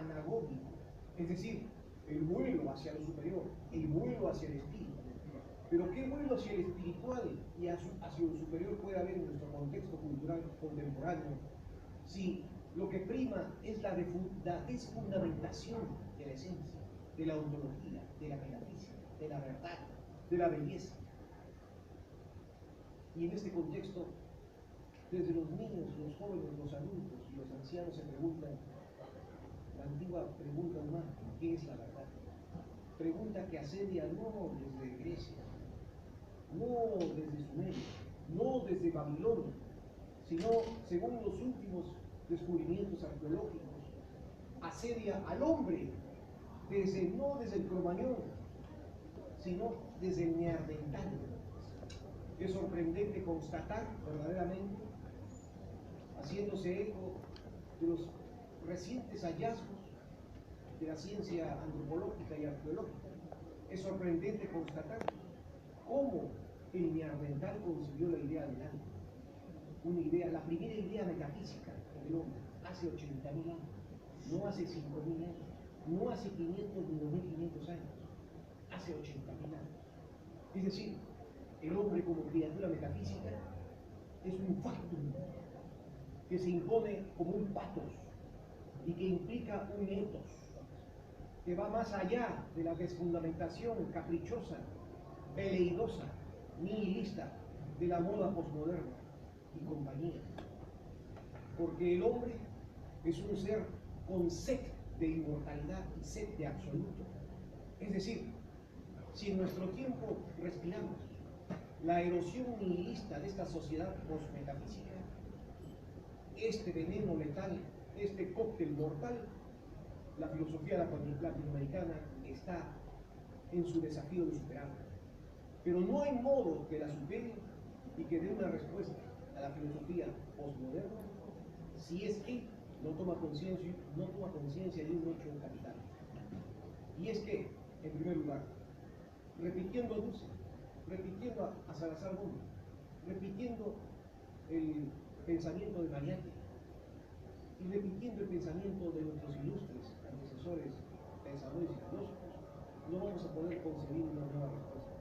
anagógico, es decir, el vuelo hacia lo superior, el vuelo hacia el espíritu. Pero ¿qué vuelo hacia el espiritual y hacia lo superior puede haber en nuestro contexto cultural contemporáneo si lo que prima es la desfundamentación de la esencia, de la ontología, de la metafísica, de la verdad, de la belleza? Y en este contexto, desde los niños, los jóvenes, los adultos y los ancianos se preguntan la antigua pregunta humana: ¿qué es la verdad? Pregunta que asedia no desde Grecia, no desde Sumeria, no desde Babilonia, sino, según los últimos descubrimientos arqueológicos, asedia al hombre no desde el Cromañón, sino desde el Neandertal. Es sorprendente constatar verdaderamente, haciéndose eco de los recientes hallazgos de la ciencia antropológica y arqueológica, es sorprendente constatar cómo el Neandertal concibió la idea del alma, una idea, la primera idea metafísica del hombre, hace 80.000 años, no hace 5.000 años, no hace 500 ni 2.500 años, hace 80.000 años. Es decir, el hombre como criatura metafísica es un factum que se impone como un pathos y que implica un ethos que va más allá de la desfundamentación caprichosa, veleidosa, nihilista de la moda posmoderna y compañía. Porque el hombre es un ser con sed de inmortalidad y sed de absoluto. Es decir, si en nuestro tiempo respiramos la erosión nihilista de esta sociedad posmetafísica, este veneno letal, este cóctel mortal, la filosofía latinoamericana está en su desafío de superarla. Pero no hay modo que la supere y que dé una respuesta a la filosofía posmoderna si es que no toma conciencia de un hecho capital. Y es que, en primer lugar, repitiendo a Dussel, repitiendo a Salazar Gómez, repitiendo el pensamiento de Mariátegui y repitiendo el pensamiento de nuestros ilustres antecesores, pensadores y filósofos, no vamos a poder concebir una nueva respuesta.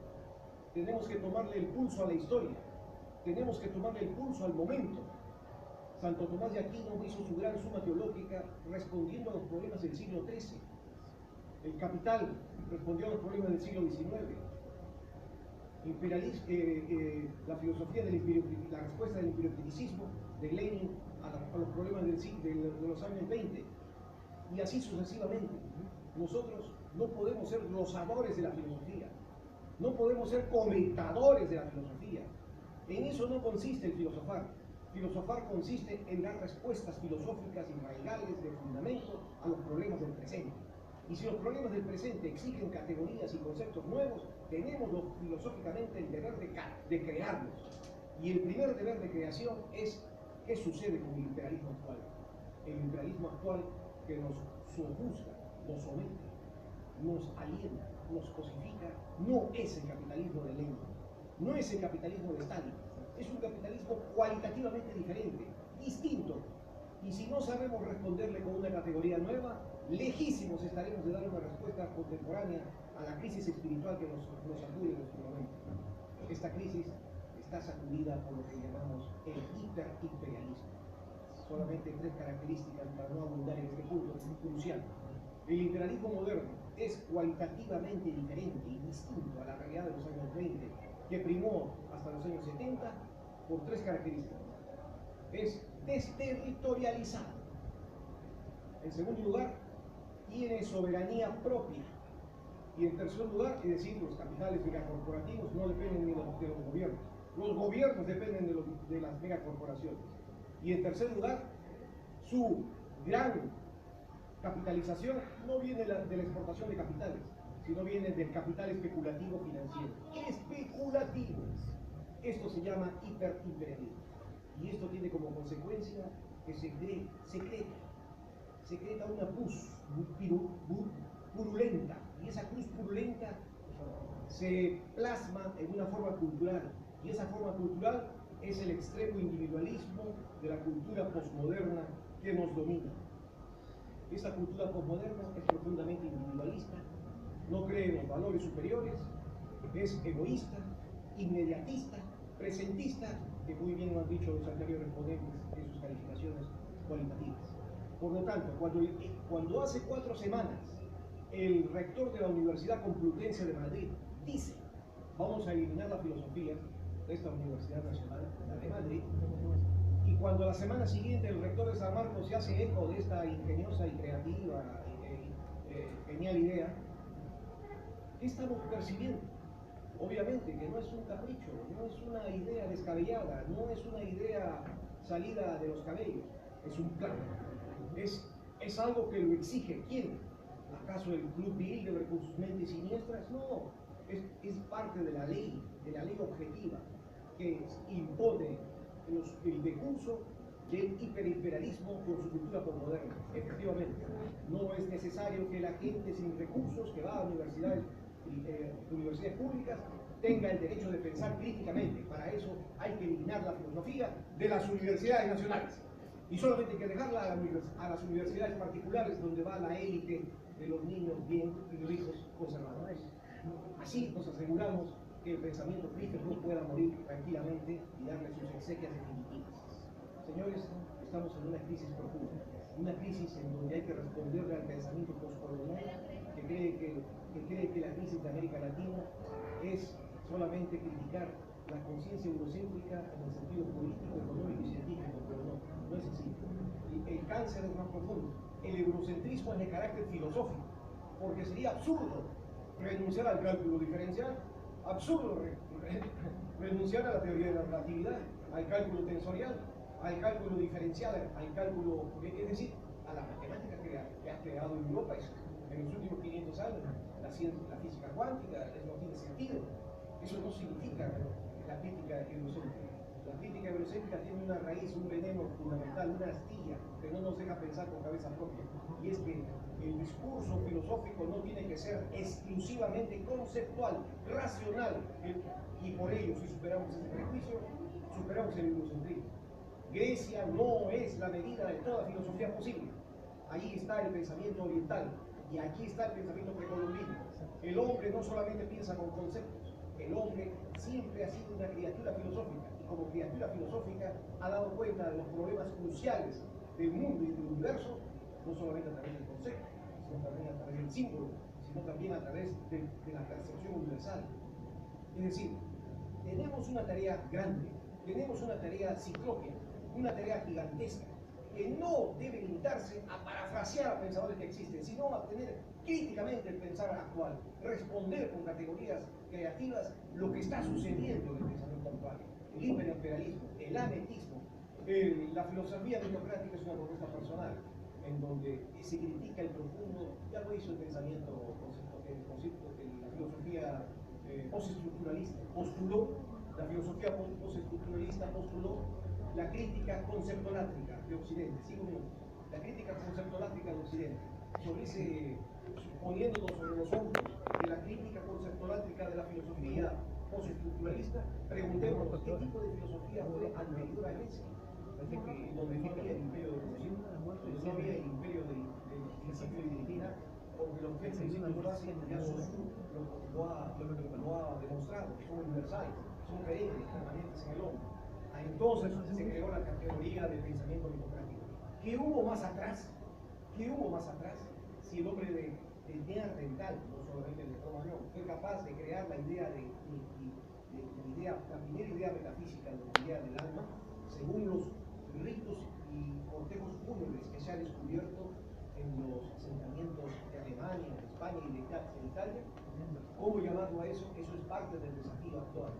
Tenemos que tomarle el pulso a la historia, tenemos que tomarle el pulso al momento. Santo Tomás de Aquino hizo su gran suma teológica respondiendo a los problemas del siglo XIII. El Capital respondió a los problemas del siglo XIX. La filosofía la respuesta del empiricismo de Lenin a los problemas de los años 20. Y así sucesivamente. Nosotros no podemos ser glosadores de la filosofía, no podemos ser comentadores de la filosofía. En eso no consiste el filosofar. Filosofar consiste en dar respuestas filosóficas y raigales de fundamento a los problemas del presente. Y si los problemas del presente exigen categorías y conceptos nuevos, tenemos filosóficamente el deber de crearlos. Y el primer deber de creación es ¿qué sucede con el imperialismo actual? El imperialismo actual que nos sojuzga, nos somete, nos aliena, nos cosifica, no es el capitalismo de Lenin, no es el capitalismo de Stalin, es un capitalismo cualitativamente diferente, distinto. Y si no sabemos responderle con una categoría nueva, lejísimos estaremos de dar una respuesta contemporánea a la crisis espiritual que nos sacude en este momento. Esta crisis está sacudida por lo que llamamos el hiperimperialismo. Solamente 3 características para no abundar en este punto, que es muy crucial. El imperialismo moderno es cualitativamente diferente y distinto a la realidad de los años 20, que primó hasta los años 70 por 3 características. Es desterritorializado. En segundo lugar, tiene soberanía propia. Y en tercer lugar, es decir, los capitales megacorporativos no dependen de los gobiernos. Los gobiernos dependen de las megacorporaciones. Y en tercer lugar, su gran capitalización no viene de la exportación de capitales, sino viene del capital especulativo financiero. Especulativo. Esto se llama hiperimperialismo. Y esto tiene como consecuencia que se secreta una pus purulenta. Y esa pus purulenta se plasma en una forma cultural. Y esa forma cultural es el extremo individualismo de la cultura posmoderna que nos domina. Esta cultura posmoderna es profundamente individualista, no cree en los valores superiores, es egoísta, inmediatista, presentista, que muy bien lo han dicho los anteriores ponentes en sus calificaciones cualitativas. Por lo tanto, cuando hace 4 semanas el rector de la Universidad Complutense de Madrid dice: vamos a eliminar la filosofía de esta Universidad Nacional, la de Madrid, y cuando la semana siguiente el rector de San Marcos se hace eco de esta ingeniosa y creativa genial idea, ¿qué estamos percibiendo? Obviamente que no es un capricho, no es una idea descabellada, no es una idea salida de los cabellos, es un plan, es algo que lo exige. ¿Quién? ¿Acaso el Club Bilderberg con sus mentes siniestras? No, es parte de la ley objetiva que impone el decurso del hiperimperialismo con su cultura posmoderna. Efectivamente, no es necesario que la gente sin recursos que va a universidades públicas tenga el derecho de pensar críticamente. Para eso hay que eliminar la filosofía de las universidades nacionales y solamente hay que dejarla a las universidades particulares, donde va la élite de los niños bien y ricos conservadores. Así nos aseguramos que el pensamiento crítico pueda morir tranquilamente y darle sus exequias definitivas. Señores, estamos en una crisis profunda, una crisis en donde hay que responderle al pensamiento postcolonial que cree que la crisis de América Latina es solamente criticar la conciencia eurocéntrica en el sentido político, económico y científico, pero no es así. El cáncer es más profundo. El eurocentrismo es de carácter filosófico, porque sería absurdo renunciar al cálculo diferencial, absurdo renunciar a la teoría de la relatividad, al cálculo tensorial, al cálculo diferencial, al cálculo, es decir, a la matemática que ha creado Europa en los últimos 500 años, la física cuántica. Eso no tiene sentido. Eso no significa la crítica eurocéntrica. La crítica eurocéntrica tiene una raíz, un veneno fundamental, una astilla que no nos deja pensar con cabeza propia, y es que el discurso filosófico no tiene que ser exclusivamente conceptual, racional, y por ello, si superamos ese prejuicio, superamos el eurocentrismo. Grecia no es la medida de toda filosofía posible. Ahí está el pensamiento oriental y aquí está el pensamiento precolombino. El hombre no solamente piensa con conceptos, el hombre siempre ha sido una criatura filosófica, y como criatura filosófica ha dado cuenta de los problemas cruciales del mundo y del universo, no solamente a través del concepto, sino también a través del símbolo, sino también a través de la percepción universal. Es decir, tenemos una tarea grande, tenemos una tarea ciclópea, una tarea gigantesca, que no debe limitarse a parafrasear a pensadores que existen, sino a tener críticamente el pensar actual, responder con categorías creativas lo que está sucediendo en el pensamiento actual. El hiperimperialismo, el anetismo, la filosofía democrática es una propuesta personal, en donde se critica el profundo, ya lo hizo el pensamiento, la filosofía postestructuralista, la filosofía postestructuralista postuló la crítica conceptolátrica de Occidente, 5 minutos, la crítica conceptolátrica de Occidente, poniéndonos sobre los hombros de la crítica conceptolátrica de la filosofía postestructuralista, preguntémonos qué tipo de filosofía fue anterior a Grecia, donde no había el imperio de Rocío, donde no había el imperio del principio de Cristina, porque los pensamientos básicos ya lo ha demostrado, son universales, son perennes, permanentes en el hombre. Entonces se creó la categoría del pensamiento democrático. ¿Qué hubo más atrás? ¿Qué hubo más atrás? Si el hombre de Neandertal, no solamente de Cromañón, fue capaz de crear la idea la primera idea metafísica de la idea del alma, según los ritos y cortejos fúnebres que se han descubierto en los asentamientos de Alemania, de España y de Italia. ¿Cómo llamarlo a eso? Eso es parte del desafío actual.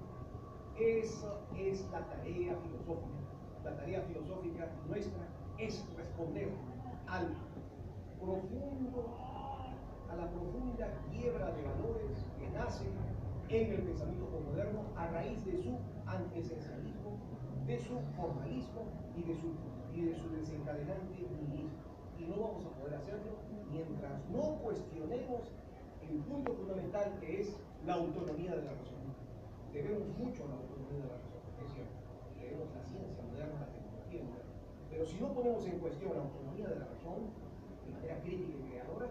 Esa es la tarea filosófica. La tarea filosófica nuestra es responder a la profunda quiebra de valores que nace en el pensamiento postmoderno a raíz de su antiesencialismo, de su formalismo y de su desencadenante nihilismo. Y no vamos a poder hacerlo mientras no cuestionemos el punto fundamental, que es la autonomía de la razón. Debemos mucho a la autonomía de la razón, es cierto. Debemos la ciencia moderna, la tecnología moderna. Pero si no ponemos en cuestión la autonomía de la razón, de manera crítica y creadora,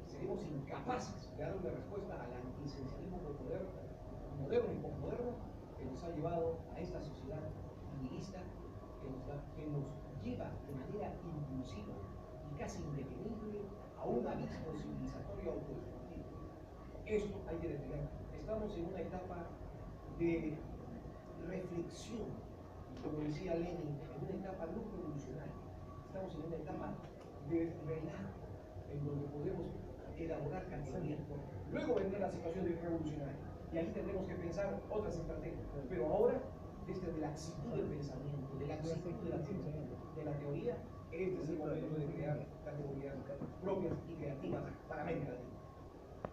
seremos incapaces de dar una respuesta al antiesencialismo moderno y posmoderno que nos ha llevado a esta sociedad nihilista que nos lleva de manera impulsiva y casi indefinible a un abismo civilizatorio autodestructivo. Esto hay que detenerlo. Estamos en una etapa de reflexión, como decía Lenin, en una etapa no revolucionaria. Estamos en una etapa de relajo, en donde podemos elaborar categorías. Luego vendrá la situación de revolucionaria, y ahí tendremos que pensar otras estrategias. Pero ahora, desde la laxitud del pensamiento, de la laxitud de la teoría, este es el momento de crear categorías propias y creativas para América Latina.